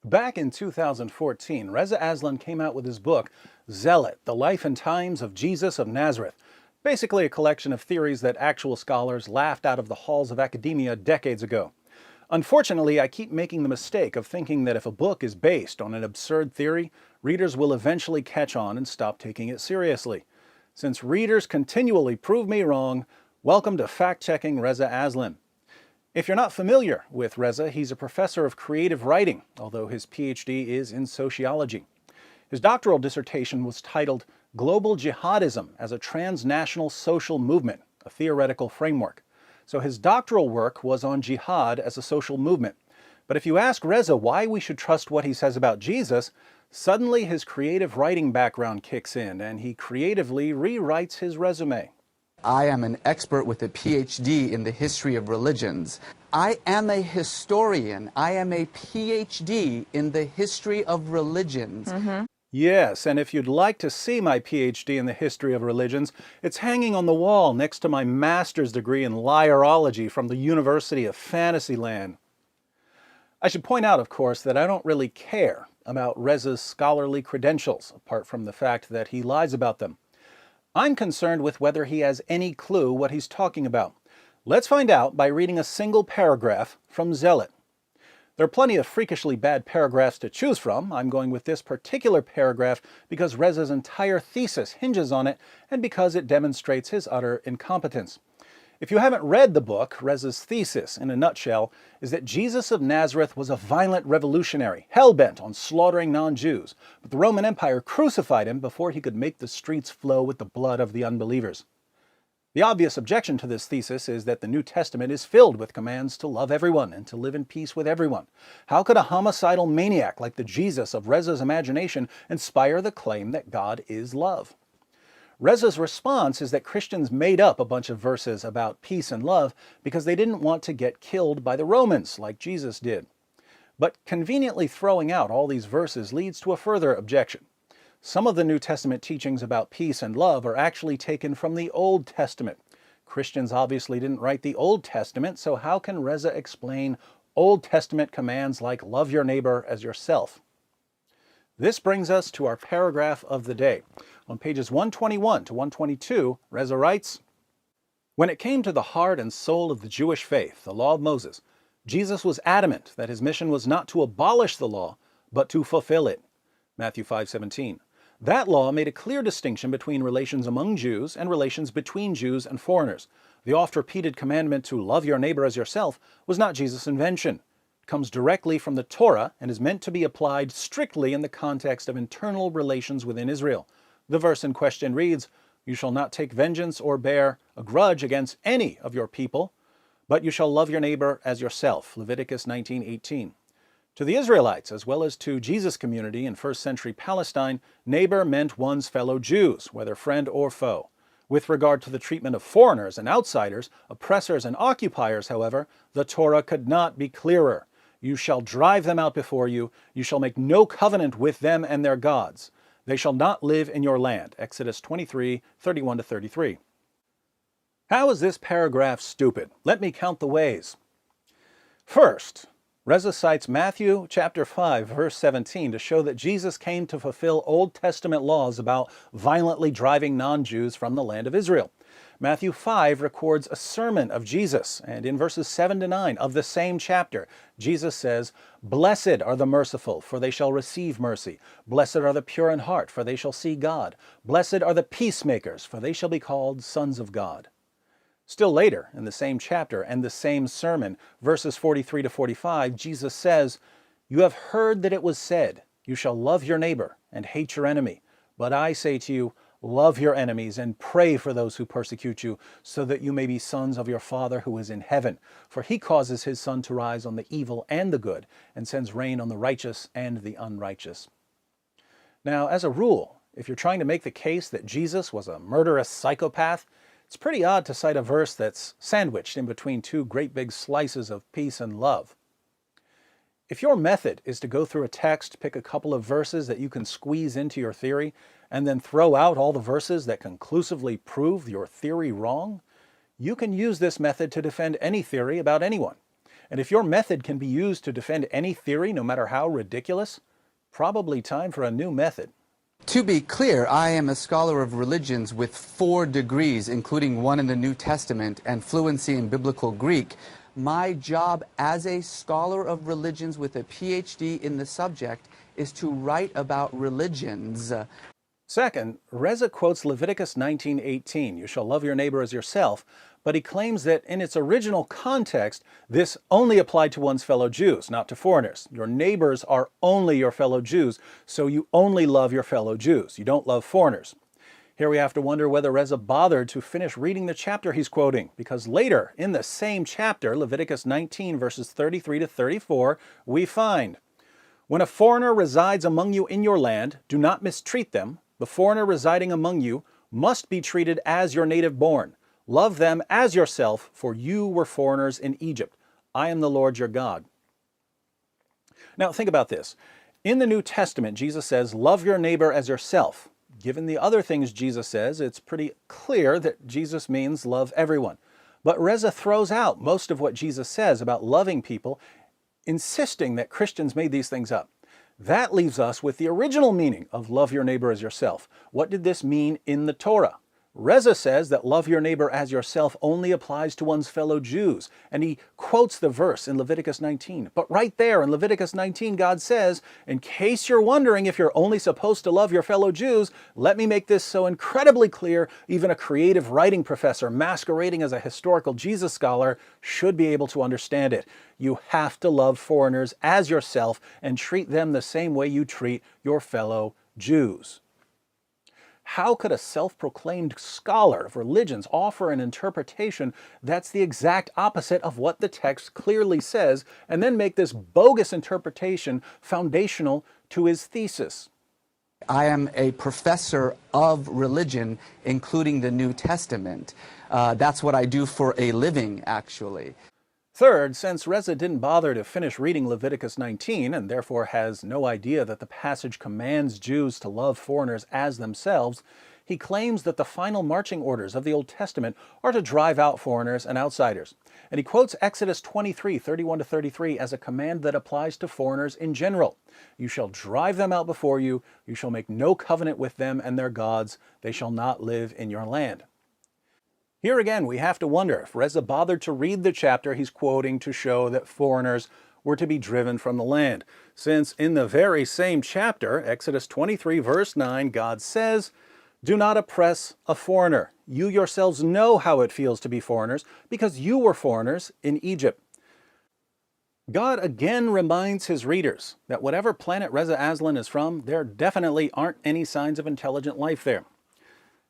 Back in 2014, Reza Aslan came out with his book, Zealot, The Life and Times of Jesus of Nazareth, basically a collection of theories that actual scholars laughed out of the halls of academia decades ago. Unfortunately, I keep making the mistake of thinking that if a book is based on an absurd theory, readers will eventually catch on and stop taking it seriously. Since readers continually prove me wrong, welcome to Fact-Checking Reza Aslan. If you're not familiar with Reza, he's a professor of creative writing, although his PhD is in sociology. His doctoral dissertation was titled Global Jihadism as a Transnational Social Movement, a Theoretical Framework. So his doctoral work was on jihad as a social movement. But if you ask Reza why we should trust what he says about Jesus, suddenly his creative writing background kicks in and he creatively rewrites his resume. I am an expert with a PhD in the history of religions. I am a historian. I am a PhD in the history of religions. Yes, and if you'd like to see my PhD in the history of religions, it's hanging on the wall next to my master's degree in liarology from the University of Fantasyland. I should point out, of course, that I don't really care about Reza's scholarly credentials, apart from the fact that he lies about them. I'm concerned with whether he has any clue what he's talking about. Let's find out by reading a single paragraph from Zealot. There are plenty of freakishly bad paragraphs to choose from. I'm going with this particular paragraph because Reza's entire thesis hinges on it and because it demonstrates his utter incompetence. If you haven't read the book, Reza's thesis, in a nutshell, is that Jesus of Nazareth was a violent revolutionary, hell-bent on slaughtering non-Jews, but the Roman Empire crucified him before he could make the streets flow with the blood of the unbelievers. The obvious objection to this thesis is that the New Testament is filled with commands to love everyone and to live in peace with everyone. How could a homicidal maniac like the Jesus of Reza's imagination inspire the claim that God is love? Reza's response is that Christians made up a bunch of verses about peace and love because they didn't want to get killed by the Romans like Jesus did. But conveniently throwing out all these verses leads to a further objection. Some of the New Testament teachings about peace and love are actually taken from the Old Testament. Christians obviously didn't write the Old Testament, so how can Reza explain Old Testament commands like love your neighbor as yourself? This brings us to our paragraph of the day. On pages 121 to 122, Reza writes, "When it came to the heart and soul of the Jewish faith, the law of Moses, Jesus was adamant that his mission was not to abolish the law, but to fulfill it." Matthew 5:17. That law made a clear distinction between relations among Jews and relations between Jews and foreigners. The oft-repeated commandment to love your neighbor as yourself was not Jesus' invention. It comes directly from the Torah and is meant to be applied strictly in the context of internal relations within Israel. The verse in question reads, "You shall not take vengeance or bear a grudge against any of your people, but you shall love your neighbor as yourself." Leviticus 19:18. To the Israelites, as well as to Jesus' community in first century Palestine, neighbor meant one's fellow Jews, whether friend or foe. With regard to the treatment of foreigners and outsiders, oppressors and occupiers, however, the Torah could not be clearer. "You shall drive them out before you. You shall make no covenant with them and their gods. They shall not live in your land." Exodus 23:31-33. How is this paragraph stupid? Let me count the ways. First, Reza cites Matthew chapter 5, verse 17 to show that Jesus came to fulfill Old Testament laws about violently driving non-Jews from the land of Israel. Matthew 5 records a sermon of Jesus, and in verses 7 to 9 of the same chapter, Jesus says, "Blessed are the merciful, for they shall receive mercy. Blessed are the pure in heart, for they shall see God. Blessed are the peacemakers, for they shall be called sons of God." Still later, in the same chapter and the same sermon, verses 43 to 45, Jesus says, "You have heard that it was said, 'You shall love your neighbor and hate your enemy.' But I say to you, love your enemies and pray for those who persecute you, so that you may be sons of your Father who is in heaven. For he causes his sun to rise on the evil and the good, and sends rain on the righteous and the unrighteous." Now, as a rule, if you're trying to make the case that Jesus was a murderous psychopath, it's pretty odd to cite a verse that's sandwiched in between two great big slices of peace and love. If your method is to go through a text, pick a couple of verses that you can squeeze into your theory, and then throw out all the verses that conclusively prove your theory wrong, you can use this method to defend any theory about anyone. And if your method can be used to defend any theory, no matter how ridiculous, probably time for a new method. To be clear, I am a scholar of religions with 4 degrees, including one in the New Testament and fluency in Biblical Greek. My job as a scholar of religions with a PhD in the subject is to write about religions. Second, Reza quotes Leviticus 19:18, "You shall love your neighbor as yourself," but he claims that in its original context, this only applied to one's fellow Jews, not to foreigners. Your neighbors are only your fellow Jews, so you only love your fellow Jews. You don't love foreigners. Here we have to wonder whether Reza bothered to finish reading the chapter he's quoting, because later in the same chapter, Leviticus 19 verses 33 to 34, we find, "When a foreigner resides among you in your land, do not mistreat them. The foreigner residing among you must be treated as your native born. Love them as yourself, for you were foreigners in Egypt. I am the Lord your God." Now think about this. In the New Testament, Jesus says, "Love your neighbor as yourself." Given the other things Jesus says, it's pretty clear that Jesus means love everyone. But Reza throws out most of what Jesus says about loving people, insisting that Christians made these things up. That leaves us with the original meaning of love your neighbor as yourself. What did this mean in the Torah? Reza says that love your neighbor as yourself only applies to one's fellow Jews, and he quotes the verse in Leviticus 19. But right there in Leviticus 19, God says, in case you're wondering if you're only supposed to love your fellow Jews, let me make this so incredibly clear, even a creative writing professor masquerading as a historical Jesus scholar should be able to understand it. You have to love foreigners as yourself and treat them the same way you treat your fellow Jews. How could a self-proclaimed scholar of religions offer an interpretation that's the exact opposite of what the text clearly says, and then make this bogus interpretation foundational to his thesis? I am a professor of religion, including the New Testament. That's what I do for a living, actually. Third, since Reza didn't bother to finish reading Leviticus 19 and therefore has no idea that the passage commands Jews to love foreigners as themselves, he claims that the final marching orders of the Old Testament are to drive out foreigners and outsiders. And he quotes Exodus 23:31 to 33 as a command that applies to foreigners in general. "You shall drive them out before you. You shall make no covenant with them and their gods. They shall not live in your land." Here again, we have to wonder if Reza bothered to read the chapter he's quoting to show that foreigners were to be driven from the land, since in the very same chapter, Exodus 23 verse 9, God says, "Do not oppress a foreigner. You yourselves know how it feels to be foreigners, because you were foreigners in Egypt." God again reminds his readers that whatever planet Reza Aslan is from, there definitely aren't any signs of intelligent life there.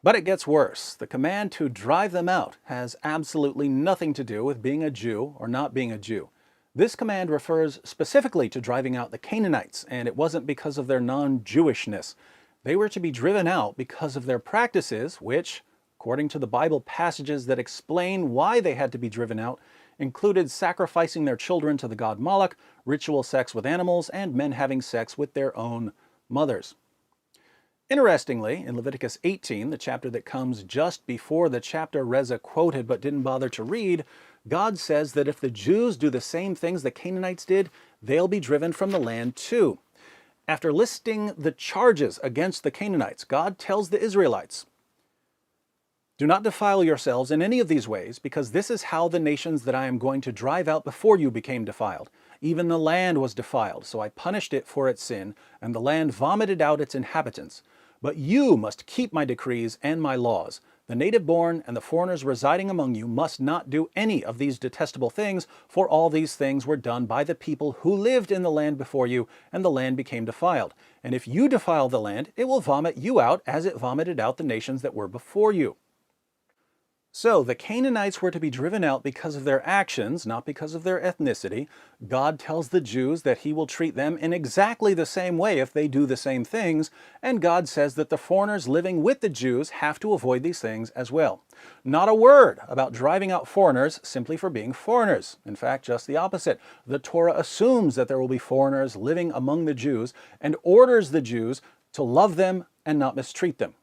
But it gets worse. The command to drive them out has absolutely nothing to do with being a Jew or not being a Jew. This command refers specifically to driving out the Canaanites, and it wasn't because of their non-Jewishness. They were to be driven out because of their practices, which, according to the Bible passages that explain why they had to be driven out, included sacrificing their children to the god Moloch, ritual sex with animals, and men having sex with their own mothers. Interestingly, in Leviticus 18, the chapter that comes just before the chapter Reza quoted but didn't bother to read, God says that if the Jews do the same things the Canaanites did, they'll be driven from the land too. After listing the charges against the Canaanites, God tells the Israelites, "Do not defile yourselves in any of these ways, because this is how the nations that I am going to drive out before you became defiled. Even the land was defiled, so I punished it for its sin, and the land vomited out its inhabitants. But you must keep my decrees and my laws. The native-born and the foreigners residing among you must not do any of these detestable things, for all these things were done by the people who lived in the land before you, and the land became defiled. And if you defile the land, it will vomit you out as it vomited out the nations that were before you." So the Canaanites were to be driven out because of their actions, not because of their ethnicity. God tells the Jews that he will treat them in exactly the same way if they do the same things, and God says that the foreigners living with the Jews have to avoid these things as well. Not a word about driving out foreigners simply for being foreigners. In fact, just the opposite. The Torah assumes that there will be foreigners living among the Jews and orders the Jews to love them and not mistreat them.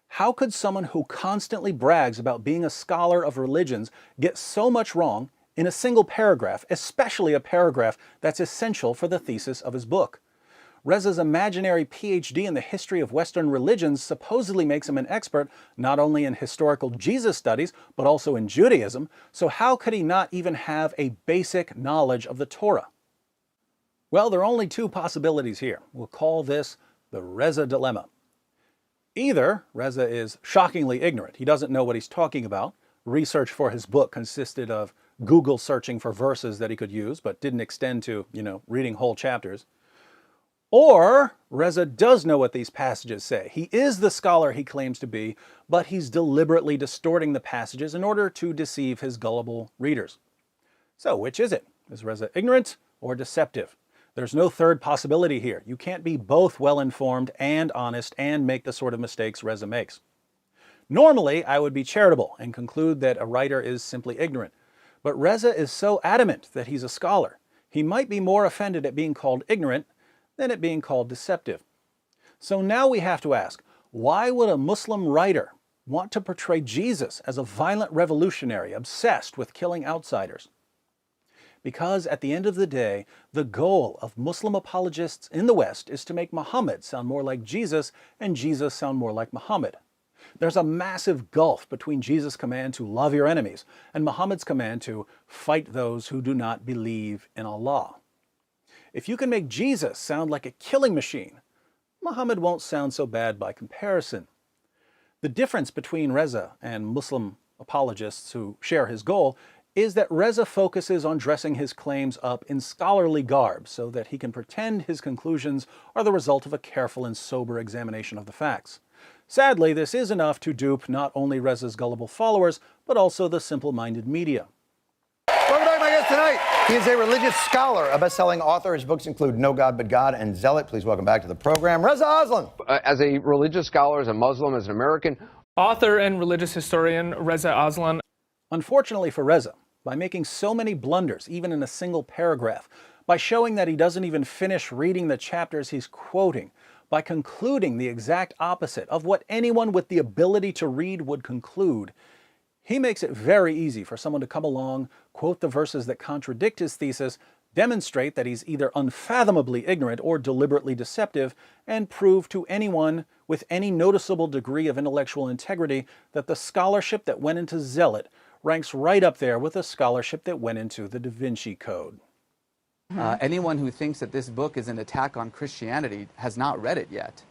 How could someone who constantly brags about being a scholar of religions get so much wrong in a single paragraph, especially a paragraph that's essential for the thesis of his book. Reza's imaginary PhD in the history of Western religions supposedly makes him an expert not only in historical Jesus studies, but also in Judaism, so how could he not even have a basic knowledge of the Torah? Well, there are only two possibilities here. We'll call this the Reza dilemma. Either Reza is shockingly ignorant. He doesn't know what he's talking about. Research for his book consisted of Google searching for verses that he could use, but didn't extend to, reading whole chapters. Or Reza does know what these passages say. He is the scholar he claims to be, but he's deliberately distorting the passages in order to deceive his gullible readers. So which is it? Is Reza ignorant or deceptive? There's no third possibility here. You can't be both well-informed and honest and make the sort of mistakes Reza makes. Normally, I would be charitable and conclude that a writer is simply ignorant. But Reza is so adamant that he's a scholar. He might be more offended at being called ignorant than it being called deceptive. So now we have to ask, why would a Muslim writer want to portray Jesus as a violent revolutionary obsessed with killing outsiders? Because at the end of the day, the goal of Muslim apologists in the West is to make Muhammad sound more like Jesus and Jesus sound more like Muhammad. There's a massive gulf between Jesus' command to love your enemies and Muhammad's command to fight those who do not believe in Allah. If you can make Jesus sound like a killing machine, Muhammad won't sound so bad by comparison. The difference between Reza and Muslim apologists who share his goal is that Reza focuses on dressing his claims up in scholarly garb so that he can pretend his conclusions are the result of a careful and sober examination of the facts. Sadly, this is enough to dupe not only Reza's gullible followers, but also the simple-minded media. Welcome back, my guest tonight. He is a religious scholar, a best-selling author. His books include No God But God and Zealot. Please welcome back to the program, Reza Aslan. As a religious scholar, as a Muslim, as an American. Author and religious historian Reza Aslan. Unfortunately for Reza, by making so many blunders, even in a single paragraph, by showing that he doesn't even finish reading the chapters he's quoting, by concluding the exact opposite of what anyone with the ability to read would conclude, he makes it very easy for someone to come along, quote the verses that contradict his thesis, demonstrate that he's either unfathomably ignorant or deliberately deceptive, and prove to anyone with any noticeable degree of intellectual integrity that the scholarship that went into Zealot ranks right up there with the scholarship that went into the Da Vinci Code. Anyone who thinks that this book is an attack on Christianity has not read it yet.